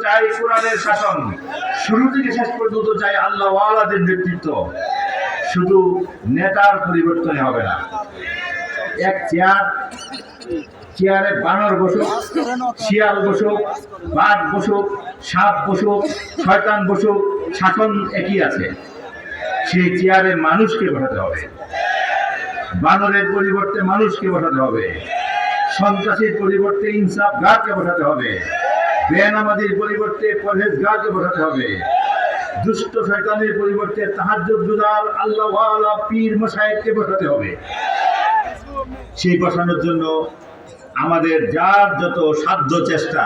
চাই কোরআনের শাসন, শুরু থেকে শেষ পর্যন্ত চাই আল্লাহ ওয়ালাদের নেতৃত্ব। শুধু নেতার পরিবর্তনে হবে না। এক চেয়ারে বানর বসুক, শিয়াল বসুক, বাঘ বসুক, সাপ বসুক, শয়তান বসুক, শাসন একই আছে। সেই চেয়ারে মানুষকে বসাতে হবে। বানরের পরিবর্তে মানুষকে বসাতে হবে। সন্ত্রাসীর পরিবর্তে ইনসাফগারকে বসাতে হবে। বেনামাজির পরিবর্তে পরহেজগারকে বসাতে হবে। দুষ্ট শয়তানের পরিবর্তে তাহাজ্জুদগুজার আল্লাহ ওয়ালা পীর মাশায়েখকে বসাতে হবে। সেই বসানোর জন্য আমাদের যার যত সাধ্য চেষ্টা,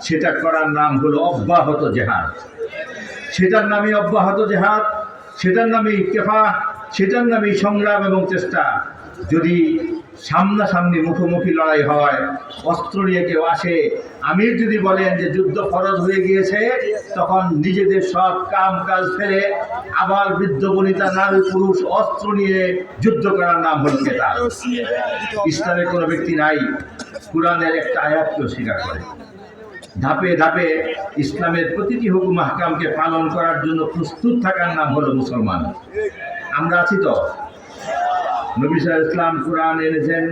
সেটা করার নাম হলো অব্যাহত জেহাদ। সেটার নামে অব্যাহত জেহাদ, সেটার নামেই কেফাহ, সেটার নামেই সংগ্রাম এবং চেষ্টা। যদি সামনাসামনি মুখোমুখি লড়াই হয়, অস্ত্র নিয়ে কেউ আসে, আমির যদি বলেন যে যুদ্ধ ফরজ হয়ে গিয়েছে, তখন নিজেদের সব কাম কাজ ফেলে আবার বৃদ্ধ বনিতা নারী পুরুষ অস্ত্র নিয়ে যুদ্ধ করার নাম হল কেতাল। ইসলামের কোনো ব্যক্তি নাই কুরআনের একটা আয়াতকেও স্বীকার করে। ধাপে ধাপে ইসলামের প্রতিটি হুকুম আহকামকে পালন করার জন্য প্রস্তুত থাকার নাম হলো মুসলমান। আমরা আছি তো। নবী সাল্লাল্লাহু আলাইহি ওয়াসাল্লাম কুরআন এনেছেন,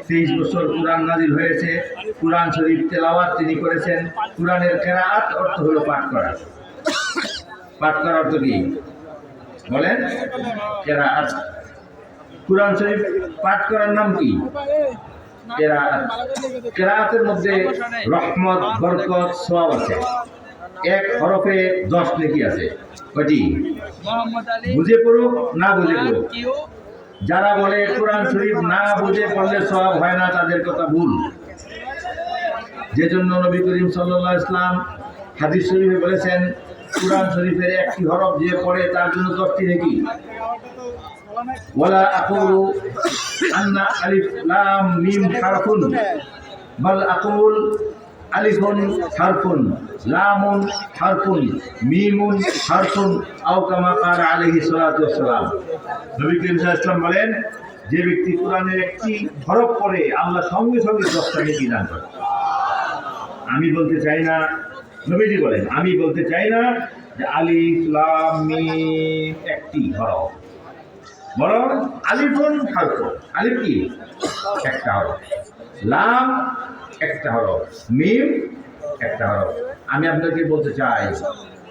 23 বছর কুরআন নাজিল হয়েছে। কুরআন শরীফ তেলাওয়াত তিনি করেছেন। কুরআনের কিরাআত অর্থ হলো পাঠ করা। পাঠ করার অর্থ কি বলেন? কিরাআত। কুরআন শরীফ পাঠ করার নাম কি? কিরাআত। কিরাআতের মধ্যে রহমত, বরকত, সওয়াব আছে। এক হরফে 10 নেকি আছে। কয়টি? বুঝে পড়ুক না বুঝে পড়ুক। যারা বলে কোরআন শরীফ না বুঝে পড়লে সওয়াব হয় না, তাদের কথা ভুল। যে জন্য নবী করিম সাল্লাল্লাহু আলাইহি ওয়াসাল্লাম হাদিস শরীফে বলেছেন, কোরআন শরীফের একটি হরফ যে পড়ে তার জন্য 10টি নেকি। ওয়ালা আকুলু আন্না আলিফ লাম মিম হারফুন বাল আকুল আলিফুন হারফুন লামুন হারফুন মিমুন হারফুন আও কামা ক্বালা আলাইহিস সালাতু ওয়াস সালাম। নবী করিম সাল্লাল্লাহু আলাইহি ওয়াসাল্লাম বলেন, যে ব্যক্তি কোরআনের একটি হরফ পড়ে আল্লাহ সঙ্গে সঙ্গে 10টা নেকি দান করে। আমি বলতে চাই না, নবীজি বলেন, আমি বলতে চাই না যে আলিফ লাম মিম একটি হরফ, বরং আলিফুন হারফুন। আলিফ কি? একটা হরফ। লাম একটা হরফ। মিম একটা হরফ। আমি আপনাকে বলতে চাই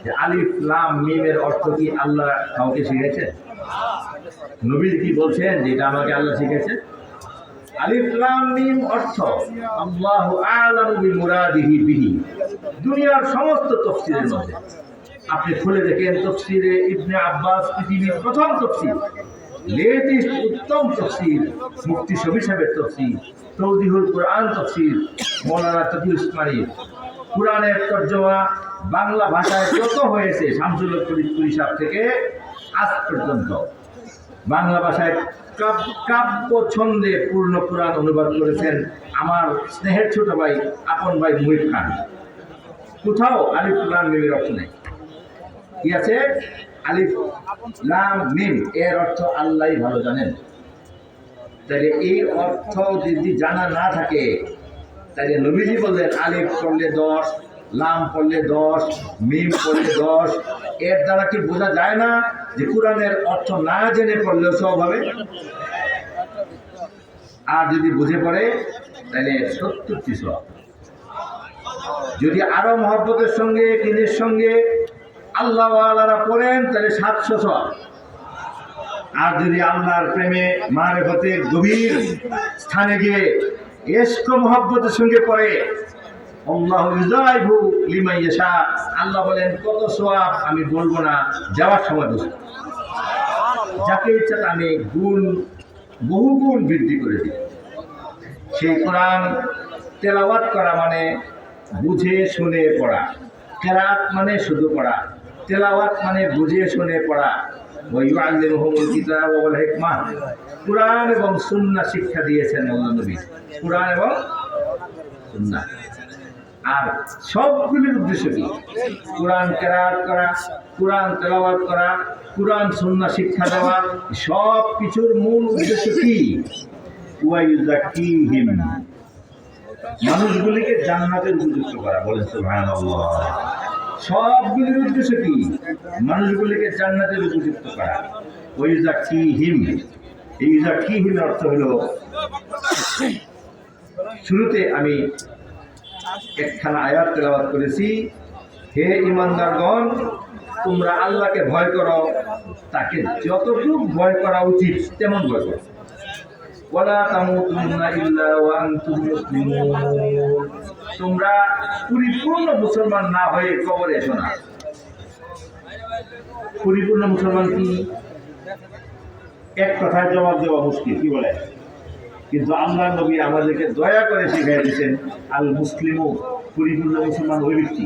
যে আলিফ লাম মিমের অর্থ কি আল্লাহ কাউকে শিখেছে? নবী কি বলছেন যে এটা আমাকে আল্লাহ শিখেছে? আলিফ লাম মিম অর্থ আল্লাহু আ'লামু বিমুরাদিহি বিহি। দুনিয়ার সমস্ত তাফসীরের মধ্যে আপনি খুলে দেখেন, তাফসীরে ইবনে আব্বাস পৃথিবীর প্রথম তাফসীর, লেটেস্ট উত্তম তাফসীর, মুফতি শফি সাহেবের তাফসীর, তৌদিহুল কুরআন তাফসীর, মাওলানা তকি উসমানীর কুরআনের তরজমা বাংলা ভাষায় যত হয়েছে শামসুল হক ফরিদপুরি সাহেব থেকে আজ পর্যন্ত, বাংলা ভাষায় কাব্য ছন্দে পূর্ণ কুরআন অনুবাদ করেছেন আমার স্নেহের ছোট ভাই, আপন ভাই মুহিব খান। কোথাও আলিফ লাম মিমের অর্থ নেই। কি আছে? আলিফ লাম মিম এর অর্থ আল্লাহই ভালো জানেন। তাহলে এই অর্থ যদি জানা না থাকে, তাহলে নবীজি বললেন আলিফ পড়লে 10, লাম পড়লে 10, মিম পড়লে 10। এর দ্বারা কি বোঝা যায় না যে কোরআনের অর্থ না জেনে পড়লেও সব হবে? আর যদি বুঝে পড়ে তাহলে 70টি সব। যদি আরো মহব্বতের সঙ্গে দিনের সঙ্গে আল্লাহ ওয়ালারা পড়েন তাহলে 700 সব। আর যদি আল্লাহর প্রেমে মারিফতের গভীর স্থানে গিয়ে ইশক ও মহব্বতের সঙ্গে পড়ে, আল্লাহু ইউযাইবু লিমান ইয়াশা, আল্লাহ বলেন কত সওয়াব আমি বলবো না, যাওয়ার সময় বুঝবো। যাকে ইচ্ছা আমি বহুগুণ বৃদ্ধি করে দিই। সেই কোরআন তেলাওয়াত করা মানে বুঝে শুনে পড়া। কিরাত মানে শুধু পড়া, তেলাওয়াত মানে বুঝে শুনে পড়া। ওয়াইউআল্লিমুহুমুল কিতাব ওয়াল হিকমাহ, কুরআন এবং সুন্নাহ শিক্ষা দিয়েছেন আল্লাহ নবী। কুরআন এবং সুন্নাহ। আর সবগুলির উদ্দেশ্য কি? কুরআন কিরাত করা, কুরআন তেলাওয়াত করা, কুরআন সুন্নাহ শিক্ষা দেওয়া। সব কিছুর মূল উদ্দেশ্য কি? ওয়াইউযাক্কিহিম, মানুষগুলিকে জান্নাতের উপযুক্ত করা। বলেন সুবহানাল্লাহ। সবগুলির উদ্দেশ্য কি? মানুষগুলিকে জান্নাতের উপযুক্ত করা। ওয়াইউযাক্কিহিম, এই ইউযাক্কিহিম অর্থ হলো, শুরুতে আমি একখানা আয়াত তেলাওয়াত করেছি, হে ঈমানদারগণ, তোমরা আল্লাহকে ভয় করো, তাকে যতটুকু ভয় করা উচিত তেমন ভয় করো। ওয়ালা তামুতুন্না ইল্লা ওয়া আনতুম মুসলিমুন, তোমরা পরিপূর্ণ মুসলমান না হয়ে কবরে এসো না। পরিপূর্ণ মুসলমান কি? এক কথায় জবাব দেওয়া মুশকিল, কি বলে? কিন্তু আল্লাহ নবী আমাদেরকে দয়া করে শিখিয়ে দিয়েছেন, আল মুসলিমু, পরিপূর্ণ মুসলমান ওই ব্যক্তি।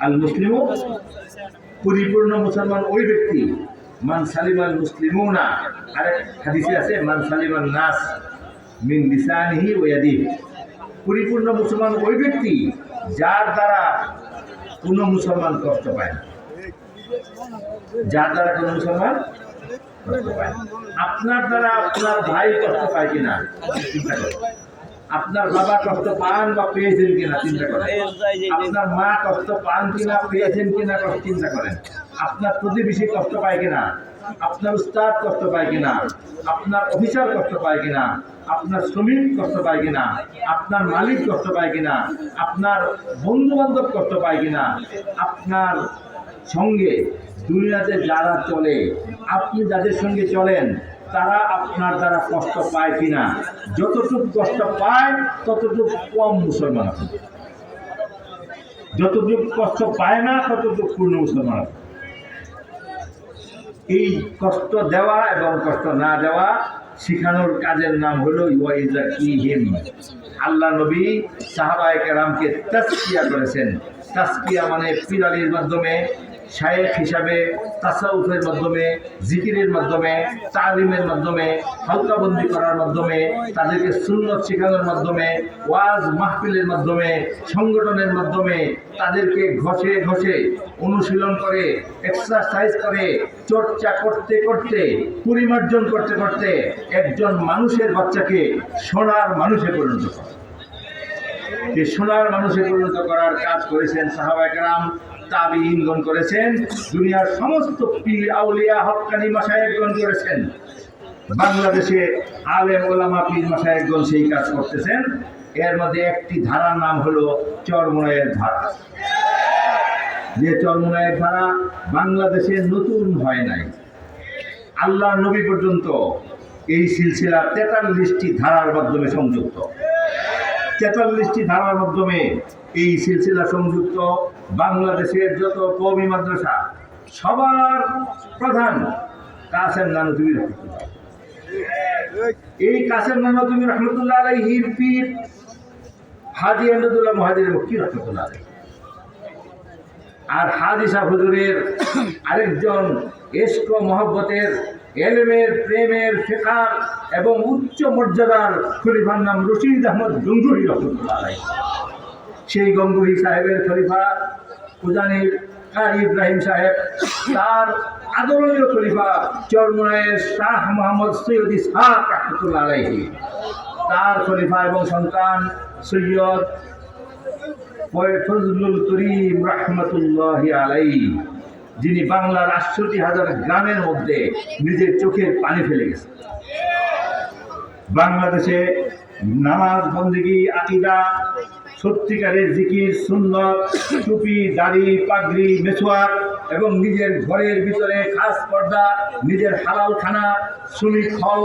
আল মুসলিমু, পরিপূর্ণ মুসলমান ওই ব্যক্তি, মান সালিমাল মুসলিমুনা, আরেক হাদিসে আছে মান সালিমান নাস মিন লিসানিহি ওয়া ইয়াদিহি। পরিপূর্ণ মুসলমান ওই ব্যক্তি যার দ্বারা কোনো মুসলমান কষ্ট পায় না, যার দ্বারা কোনো মুসলমান কষ্ট পায় না। আপনার দ্বারা আপনার ভাই কষ্ট পায় কিনা চিন্তা করেন, আপনার বাবা কষ্ট পান বা পেয়েছেন কিনা চিন্তা করেন, আপনার মা কষ্ট পান কিনা পেয়েছেন কিনা চিন্তা করেন, আপনার প্রতিবেশী কষ্ট পায় কিনা, আপনার উস্তাদ কষ্ট পায় কিনা, আপনার অফিসার কষ্ট পায় কিনা, আপনার শ্রমিক কষ্ট পায় কিনা, আপনার মালিক কষ্ট পায় কিনা, আপনার বন্ধু বান্ধব কষ্ট পায় কিনা, আপনার সঙ্গে দুনিয়াতে যারা চলে, আপনি যাদের সঙ্গে চলেন তারা আপনার দ্বারা কষ্ট পায় কিনা, যতটুকু কষ্ট পায় ততটুকু কম মুসলমান আছে, যতটুকু কষ্ট পায় না ততটুকু পূর্ণ মুসলমান আছে। এই কষ্ট দেওয়া এবং কষ্ট না দেওয়া শিখানোর কাজের নাম হলো ওয়াইউযাক্কিহিম। আল্লাহ নবী সাহাবায়ে কেরামকে তাসকিয়া করেছেন। তাসকিয়া মানে পিরালির মাধ্যমে, শায়েখ হিসাবে, তাসাউফের মাধ্যমে, জিকিরের মাধ্যমে, তালিমের মাধ্যমে, হালকাবন্দি করার মাধ্যমে, তাদেরকে সুন্নত শেখানোর মাধ্যমে, ওয়াজ মাহফিলের মাধ্যমে, সংগঠনের মাধ্যমে, তাদেরকে ঘষে ঘষে অনুশীলন করে, এক্সারসাইজ করে, চর্চা করতে করতে, পরিমার্জন করতে করতে একজন মানুষের বাচ্চাকে সোনার মানুষে পরিণত করে। এই সোনার মানুষে পরিণত করার কাজ করেছেন সাহাবায়ে কেরাম, তাবিঈনগণ করেছেন, দুনিয়ার সমস্ত পীর আউলিয়া হক্কানি মাশায়েখগণ করেছেন। বাংলাদেশে আলেম ওলামা পীর মাশায়েখগণ সেই কাজ করতেছেন। এর মধ্যে একটি ধারার নাম হলো চরমোনাইয়ের ধারা। যে চরমোনাইয়ের ধারা বাংলাদেশে নতুন হয় নাই, আল্লাহ নবী পর্যন্ত এই সিলসিলা 43টি ধারার মাধ্যমে সংযুক্ত। 43টি ধারার মাধ্যমে এই সিলসিলা সংযুক্ত। বাংলাদেশের যত কওমি মাদ্রাসা সবার প্রধান কাসেম নানুতুবি রহমাতুল্লাহ। এই কাসেম নানুতুবি রহমাতুল্লাহ আলাইহির পীর হাজী আহমদুল্লাহ মুহাজির মক্কি রহমাতুল্লাহ আলাইহি, আর হাজী শাহ হুজুরের আরেকজন ইশক ও মহব্বতের, এলেমের, প্রেমের, ফিকহার এবং উচ্চ মর্যাদার খলিফার নাম রশিদ আহমদ গঙ্গুহি রহমাতুল্লাহ আলাইহি। সেই গঙ্গুহি সাহেবের খলিফা উজানির কারি ইব্রাহিম সাহেব, তার আদরণীয় খলিফা চরমোনাইয়ের শাহ মোহাম্মদ সৈয়দ ইসহাক রহমাতুল্লাহ আলাইহি, তার খলিফা এবং সন্তান সৈয়দ ফজলুল করিম রহমাতুল্লাহি আলাইহি, যিনি বাংলার ৬৮,০০০ গ্রামের মধ্যে নিজের চোখের পানি ফেলে গেছেন। বাংলাদেশে নামাজ, বন্দেগী, আকীদা, সত্যিকারের জিকির, সুন্নত, টুপি, দাড়ি, পাগড়ি, মেসওয়াক এবং নিজের ঘরের ভিতরে খাস পর্দা, নিজের হালাল খানা, শ্রমিক হও,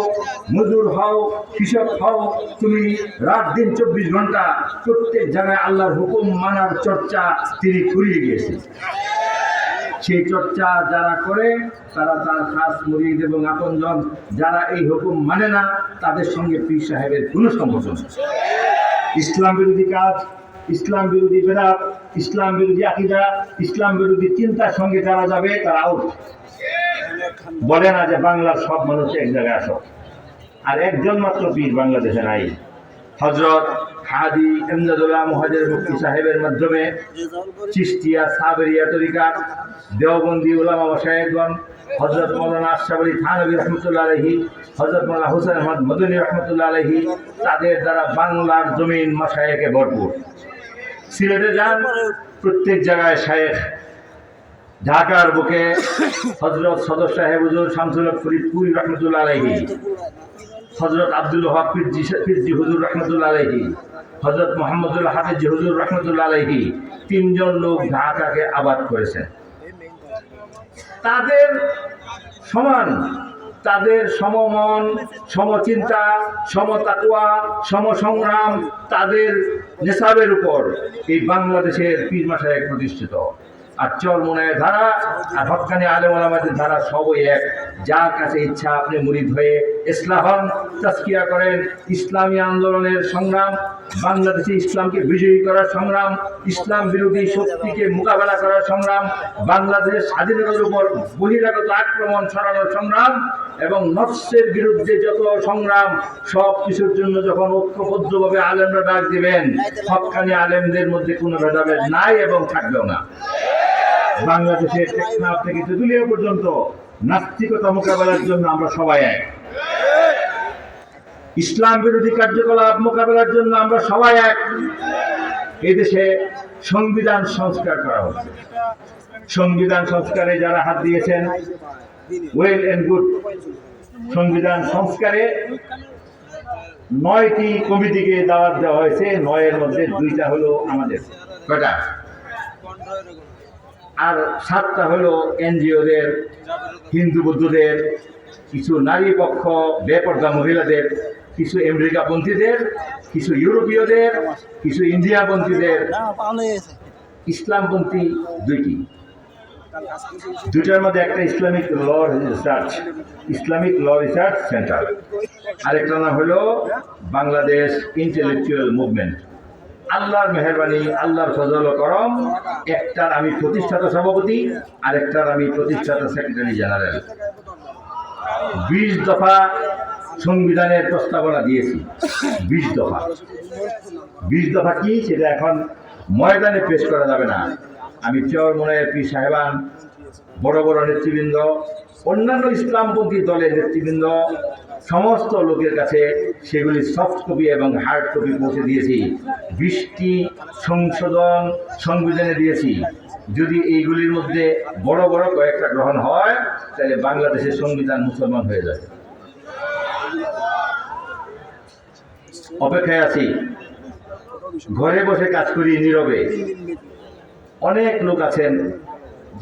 মজুর হও, কৃষক হও, তুমি রাত দিন ২৪ ঘন্টা প্রত্যেক জায়গায় আল্লাহর হুকুম মানার চর্চা তিনি করিয়ে গিয়েছেন। সেই চর্চা যারা করে তারা তার খাস মুরিদ এবং আপনজন। যারা এই হুকুম মানে না তাদের সঙ্গে পীর সাহেবের কোনো সম্পর্ক নেই। ইসলাম বিরোধী কাজ, ইসলাম বিরোধী বেদাত, ইসলাম বিরোধী আকীদা, ইসলাম বিরোধী চিন্তার সঙ্গে যারা যাবে তারা আউট। বলে না যে বাংলার সব মানুষ এক জায়গায় আসো, আর একজন মাত্র পীর বাংলাদেশে নাই, হযরত হাজী ইমদাদুল্লাহ মুহাজির মুফতি সাহেবের মাধ্যমে চিশতিয়া সাবরিয়া তরিকা, দেওবন্দি উলামা মাশায়েখগণ, হযরত মাওলানা আশরাফ আলী থানভী রহমাতুল্লাহ আলাইহি, হযরত মাওলানা হুসাইন আহমদ মদনী রহমাতুল্লাহ আলাইহি, তাদের দ্বারা বাংলার জমিন মাশায়েখে ভরপুর। সিলেটে যান, প্রত্যেক জায়গায় শায়েখ, ঢাকার বুকে হযরত সদর সাহেব হুজুর শামসুল হক ফরিদপুরি রহমতুল্লাহ আলাইহি, হযরত আব্দুল ওয়াহাব ফিরজি হুজুর রহমতুল্লাহ আলাইহি, হযরত মুহাম্মদুল হাফিজ হুজুর রহমতুল্লাহ আলাইহি, তিনজন লোক ঢাকাকে আবাদ করেছেন। তাদের সমান, তাদের সমমন, সমচিন্তা, সমতাকওয়া, সমসংগ্রাম, তাদের নেশাবের উপর এই বাংলাদেশের পীর মাশায়েখ প্রতিষ্ঠিত। আর চরমোনায়ের ধারা আর হক্কানি আলেম ওলামাদের ধারা সবই এক। যার কাছে ইচ্ছা আপনি মুরিদ হয়ে ইসলাহ হন, তাজকিয়া করেন, ইসলামী আন্দোলনের সংগ্রাম, বাংলাদেশে ইসলামকে বিজয়ী করার সংগ্রাম, ইসলাম বিরোধী শক্তিকে মোকাবেলা করার সংগ্রাম, বাংলাদেশের স্বাধীনতার উপর বহিরাগত আক্রমণ ছড়ানোর সংগ্রাম এবং নফসের বিরুদ্ধে যত সংগ্রাম, সব কিছুর জন্য যখন ঐক্যবদ্ধভাবে আলেমরা ডাক দিবেন, হক্কানি আলেমদের মধ্যে কোনো ভেদাভেদ নাই এবং থাকবেও না। বাংলাদেশের টেকনাফ থেকে তেঁতুলিয়া পর্যন্ত নাস্তিকতা মোকাবেলার জন্য আমরা সবাই এক। ইসলাম বিরোধী কার্যকলাপ মোকাবেলার জন্য আমরা সবাই এক। এই দেশে সংবিধান সংস্কার করা হচ্ছে। সংবিধান সংস্কারে যারা হাত দিয়েছেন, ওয়েল এন্ড গুড। সংবিধান সংস্কারে 9টি কমিটিকে দাওয়াত দেওয়া হয়েছে। 9-এর মধ্যে 2টা হলো আমাদের, কয়টা? আর 7টা হলো এনজিওদের, হিন্দু বৌদ্ধদের, কিছু নারী পক্ষ, বেপর্দা মহিলাদের, কিছু আমেরিকাপন্থীদের, কিছু ইউরোপীয়দের, কিছু ইন্ডিয়াপন্থীদের, ইসলামপন্থী 2টি। 2টার মধ্যে একটা ইসলামিক ল রিসার্চ সেন্টার, আরেকটা নাম হলো বাংলাদেশ ইন্টেলেকচুয়াল মুভমেন্ট। আল্লাহর মেহেরবানি, আল্লাহর ফজল ও করম, একটার আমি প্রতিষ্ঠাতা সভাপতি, আরেকটার আমি প্রতিষ্ঠাতা সেক্রেটারি জেনারেল। 20 দফা সংবিধানের প্রস্তাবনা দিয়েছি। 20 দফা। 20 দফা কি সেটা এখন ময়দানে পেশ করা যাবে না। আমি চরমোনায়ের পীর সাহেবান, বড় বড় নেতৃবৃন্দ, অন্যান্য ইসলামপন্থী দলের নেতৃবৃন্দ, সমস্ত লোকের কাছে সেগুলি সফট কপি এবং হার্ড কপি পৌঁছে দিয়েছি। 20টি সংশোধন সংবিধানে দিয়েছি। যদি এইগুলির মধ্যে বড় বড় কয়েকটা গ্রহণ হয়, তাহলে বাংলাদেশের সংবিধান মুসলমান হয়ে যাবে। অপেক্ষায় আছি, ঘরে বসে কাজ করি নীরবে। অনেক লোক আছেন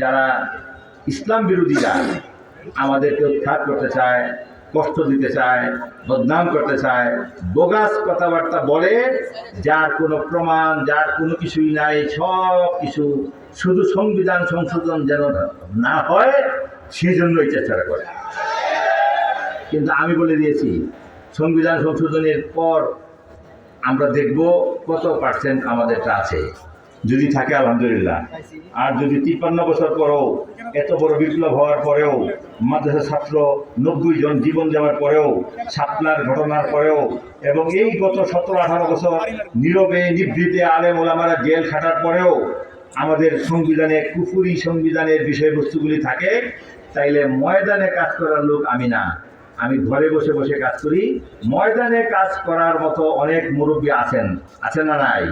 যারা ইসলাম বিরোধীরা আমাদেরকে উৎখাত করতে চায়, কষ্ট দিতে চায়, বদনাম করতে চায়, বোগাস কথাবার্তা বলে, যার কোনো প্রমাণ, যার কোনো কিছুই নাই, সব কিছু শুধু সংবিধান সংশোধন যেন না হয় সেজন্যই চেষ্টা করে। কিন্তু আমি বলে দিয়েছি, সংবিধান সংশোধনের পর আমরা দেখব কত পার্সেন্ট আমাদেরটা আছে। যদি থাকে আলহামদুলিল্লাহ, আর যদি 53 বছর পরেও, এত বড় বিপ্লব হওয়ার পরেও, মাদ্রাসা ছাত্র 90 জন জীবন যাওয়ার পরেও, শাপলার ঘটনার পরেও, এবং এই গত 17-18 বছর নীরবে নিভৃতে আলেম ওলামারা জেল খাটার পরেও আমাদের সংবিধানে কুফুরি সংবিধানের বিষয়বস্তুগুলি থাকে, তাইলে ময়দানে কাজ করার লোক আমি না, আমি ঘরে বসে বসে কাজ করি। ময়দানে কাজ করার মতো অনেক মুরব্বী আছেন না নাই?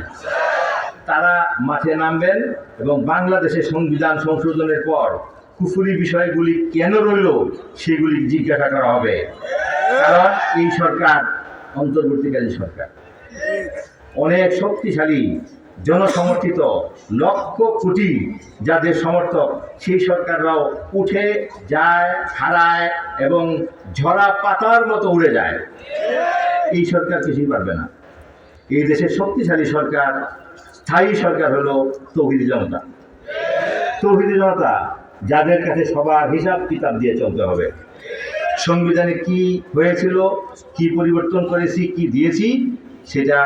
তারা মাঠে নামবেন এবং বাংলাদেশের সংবিধান সংশোধনের পর কুফুরি বিষয়গুলি কেন রইল সেগুলি জিজ্ঞাসা করা হবে। কারণ এই সরকার অন্তর্বর্তীকালীন সরকার, অনেক শক্তিশালী, জনসমর্থিত, লক্ষ কোটি যাদের সমর্থক, সেই সরকাররাও উঠে যায়, হারায় এবং ঝরা পাতার মতো উড়ে যায়। এই সরকার কিছুই পারবে না। এই দেশের শক্তিশালী সরকার, স্থায়ী সরকার হলো তৌহিদি জনতা। তৌহিদি জনতা, যাদের কাছে সবার হিসাব কিতাব দিয়ে চলতে হবে। সংবিধানে কি হয়েছিল, কি পরিবর্তন করেছি, কি দিয়েছি, সেটা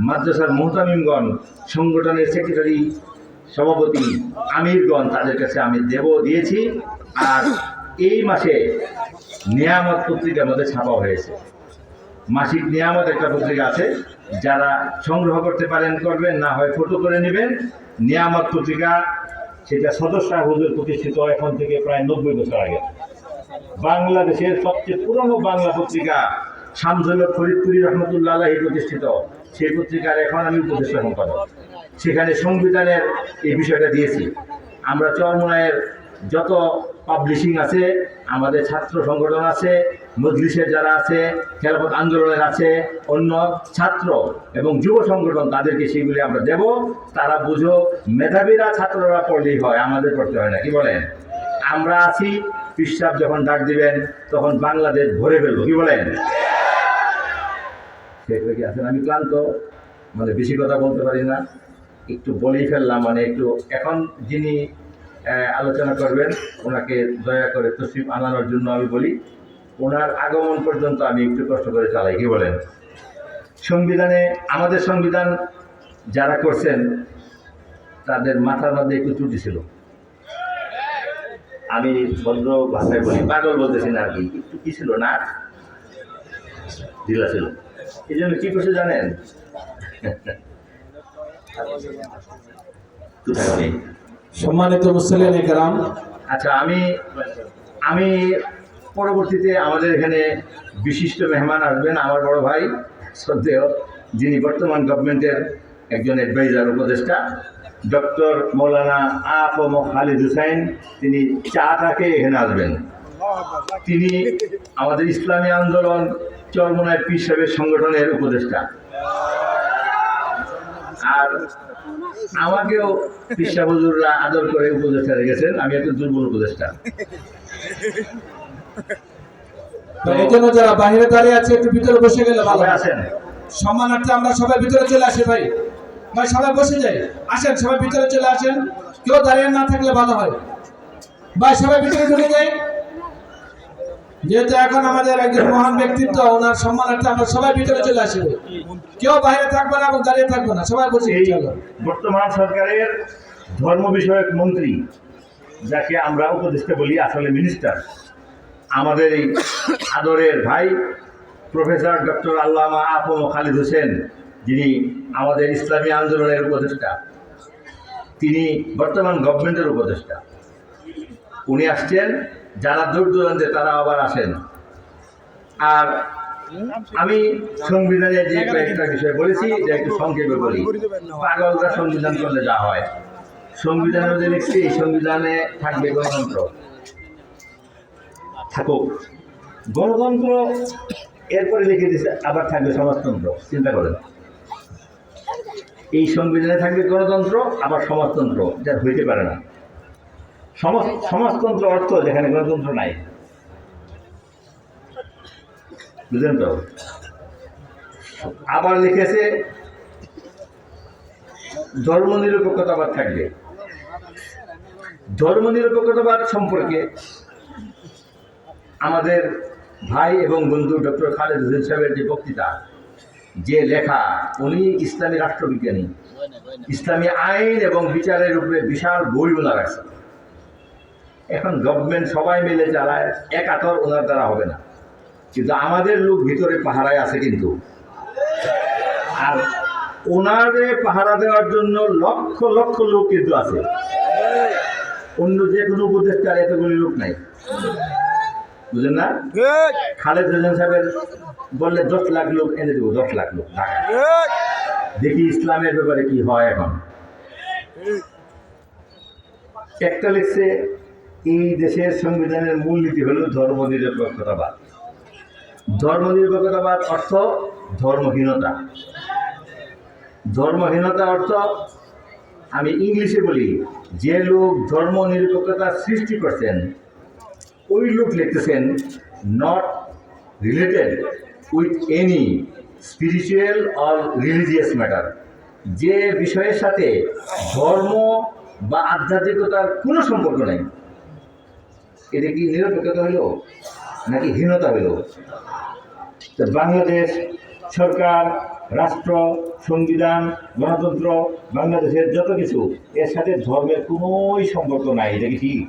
মাদ্রাসার মুহতামিমগণ, সংগঠনের সেক্রেটারি, সভাপতি, আমিরগণ, তাদের কাছে আমি দিয়েছি। আর এই মাসে নিয়ামত পত্রিকার মধ্যে ছাপা হয়েছে। মাসিক নিয়ামত একটা পত্রিকা আছে, যারা সংগ্রহ করতে পারেন করবেন, না হয় ফটো করে নেবেন। নিয়ামত পত্রিকা, সেটা সদর সাহেব হুজুর প্রতিষ্ঠিত এখন থেকে প্রায় 90 বছর আগে। বাংলাদেশের সবচেয়ে পুরনো বাংলা পত্রিকা, শামসুল হক ফরিদপুরি রহমতুল্লাহ আলাইহি প্রতিষ্ঠিত। সেই পত্রিকার এখন আমি উপদেষ্টা সম্পাদক। সেখানে সংবিধানের এই বিষয়টা দিয়েছি। আমরা চরমোনাইয়ের যত পাবলিশিং আছে, আমাদের ছাত্র সংগঠন আছে, মজলিসের যারা আছে, খেলাফত আন্দোলনের আছে, অন্য ছাত্র এবং যুব সংগঠন, তাদেরকে সেগুলি আমরা দেব। তারা বুঝো, মেধাবীরা ছাত্ররা পড়লেই হয়, আমাদের পড়তে হয় না। কি বলেন? আমরা আছি, পিসাব যখন ডাক দিবেন তখন বাংলাদেশ ভরে ফেলবো। কি বলেন? সেগুলো কি আছেন? আমি ক্লান্ত, মানে বেশি কথা বলতে পারি না, একটু বলেই ফেললাম। মানে একটু এখন যিনি আলোচনা করবেন ওনাকে দয়া করে তশরিফ আনানোর জন্য আমি বলি, ওনার আগমন পর্যন্ত আমি একটু কষ্ট করে চালাই। কি বলেন? সংবিধানে, আমাদের সংবিধান যারা করছেন তাদের মাথার মধ্যে একটু ত্রুটি ছিল। আমি ভদ্র ভাষায় বলি, পাগল বলতেছি না আর কি, একটু কি ছিল না, ঢিলা ছিল। এই জন্য কি করছে জানেন? সম্মানিত মুসলিম কেরাম, আচ্ছা, আমি পরবর্তীতে আমাদের এখানে বিশিষ্ট মেহমান আসবেন, আমার বড় ভাই শ্রদ্ধেয়, যিনি বর্তমান গভর্নমেন্টের একজন অ্যাডভাইজার, উপদেষ্টা, ডক্টর মৌলানা আফম খালিদ হুসাইন। তিনি চাটাকে এখানে আসবেন। তিনি আমাদের ইসলামী আন্দোলন চরমোনাই পীর সাহেবের সংগঠনের উপদেষ্টা। আর আমাকেও পীর সাহেব হুজুররা আদর করে উপদেষ্টা রেখেছেন। আমি একটু দুর্বল উপদেষ্টা। এই জন্য যারা বাইরে দাঁড়িয়ে আছে একটু ভিতরে বসে গেলে ভালো আছেন। সম্মানার্থে আমরা সবাই ভিতরে চলে আসি। ভাই ভাই সবাই বসে যাই, আসেন সবাই ভিতরে চলে আসেন। কেউ দাঁড়িয়ে না থাকলে ভালো হয়। ভাই সবাই ভিতরে ঢুকে যাই, যেহেতু এখন আমাদের একজন মহান ব্যক্তিত্ব, ওনার সম্মানার্থে আমরা সবাই ভিতরে চলে আসবো। কেউ বাইরে থাকবে না এবং দাঁড়িয়ে থাকবে না, সবাই বসে চলো। বর্তমান সরকারের ধর্ম বিষয়ক মন্ত্রী, যাকে আমরা উপদেষ্টা বলি, আসলে মিনিস্টার, আমাদের এই আদরের ভাই প্রফেসর ডক্টর আল্লামা আফম খালিদ হোসেন, যিনি আমাদের ইসলামী আন্দোলনের উপদেষ্টা, তিনি বর্তমান গভর্নমেন্টের উপদেষ্টা। উনি আসছেন, যারা দূর দূরান্তে তারা আবার আসেন। আর আমি সংবিধানে যে কয়েকটা বিষয় বলেছি, এটা একটু সংক্ষেপে বলি। পাগলরা সংবিধান করলে যা হয়, সংবিধানে যে লিখছি, এই সংবিধানে থাকবে গণতন্ত্র, থাকুক গণতন্ত্র, এরপরে লিখে দিচ্ছে আবার থাকবে সমাজতন্ত্র। চিন্তা করেন, এই সংবিধানে থাকবে গণতন্ত্র আবার সমাজতন্ত্র, যা হইতে পারে না। সমাজতন্ত্র অর্থ যেখানে গণতন্ত্র নাই, বুঝলেন তো? আবার লিখেছে ধর্মনিরপেক্ষতাবাদ থাকবে। ধর্মনিরপেক্ষতাবাদ সম্পর্কে আমাদের ভাই এবং বন্ধু ডক্টর খালেদ হোসেন সাহেবের যে বক্তৃতা, যে লেখা, উনি ইসলামী রাষ্ট্রবিজ্ঞানী, ইসলামী আইন এবং বিচারের উপরে বিশাল বই ওনার আছে। এখন গভর্নমেন্ট সবাই মিলে চালায়, একাতর ওনার দ্বারা হবে না, কিন্তু আমাদের লোক ভিতরে পাহারায় আছে। কিন্তু আর ওনারে পাহারা দেওয়ার জন্য লক্ষ লক্ষ লোক কিন্তু আছে। অন্য যে কোনো উপদেষ্টার এতগুলি লোক নাই, বুঝলেন না? খালেদ হোসেন সাহেবের বললে 10 লাখ লোক এনে দেবো, 10 লাখ লোক। দেখি ইসলামের ব্যাপারে কি হয়। এখন একটা লিখছে, এই দেশের সংবিধানের মূলনীতি হল ধর্মনিরপেক্ষতাবাদ। ধর্মনিরপেক্ষতাবাদ অর্থ ধর্মহীনতা। ধর্মহীনতা অর্থ, আমি ইংলিশে বলি, যে লোক ধর্মনিরপেক্ষতার সৃষ্টি করছেন ওই লোক লিখতেছেন not related with any spiritual or religious matter. যে বিষয়ের সাথে ধর্ম বা আধ্যাত্মিকতার কোনো সম্পর্ক নেই। এটা কি নিরপেক্ষতা হইল নাকি হীনতা হইল? তো বাংলাদেশ সরকার, রাষ্ট্র, সংবিধান, গণতন্ত্র, বাংলাদেশের যত কিছু, এর সাথে ধর্মের কোনোই সম্পর্ক নাই। এটা কি ঠিক?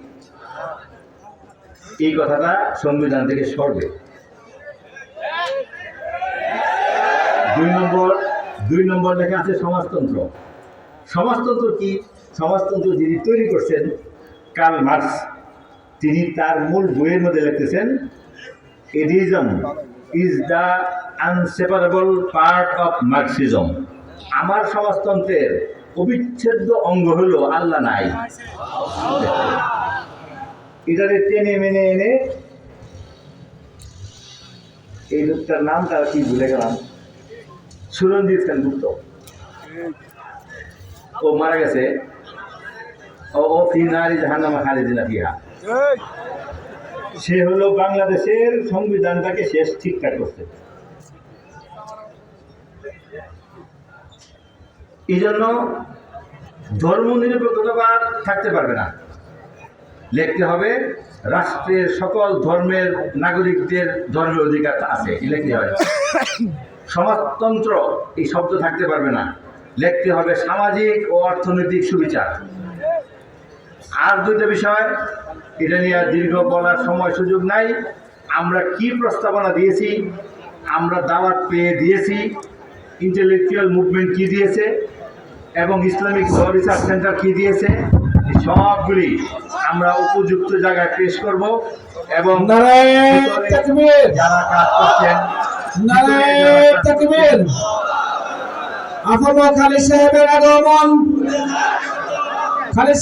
এই কথাটা সংবিধান থেকে সরবে। 2 নম্বর লেখা আছে সমাজতন্ত্র। সমাজতন্ত্র কি? সমাজতন্ত্র যিনি তৈরি করছেন, কার্ল মার্কস, তিনি তার মূল বইয়ের মধ্যে লিখতেছেন, atheism is the inseparable part of Marxism. আমার সমাজতন্ত্রের অবিচ্ছেদ্য অঙ্গ হলো আল্লাহ নাই। এটারে টেনে মেনে এনে এই লোকটার নাম তারা কি ভুলে গেলাম, সুরঞ্জিত সেনগুপ্ত, ও মারা গেছে। ও ফিনারি জাহান্নামা খালিদিনা ফিহা। সে হলো বাংলাদেশের সংবিধানটাকে শেষ ঠিকঠাক করছে। এই জন্য ধর্ম নিরপেক্ষতাবাদ থাকতে পারবে না, লিখতে হবে রাষ্ট্রের সকল ধর্মের নাগরিকদের ধর্মের অধিকার আছে, লিখতে হবে। সমাজতন্ত্র এই শব্দ থাকতে পারবে না, লিখতে হবে সামাজিক ও অর্থনৈতিক সুবিচার। আর দুইটা বিষয়, এটা নিয়ে দীর্ঘ বলার সময় সুযোগ নাই। আমরা কি প্রস্তাবনা দিয়েছি, আমরা দাওয়াত পেয়ে দিয়েছি, ইন্টেলেকচুয়াল মুভমেন্ট কি দিয়েছে এবং ইসলামিক ল রিসার্চ সেন্টার কি দিয়েছে, সবগুলি আমরা উপযুক্ত জায়গায় পেশ করব এবং নারায়ে তাকবীর, যারা কাজ করছেন নারায়ে তাকবীর। আফম খালিদ সাহেবের আগমন, খালিদ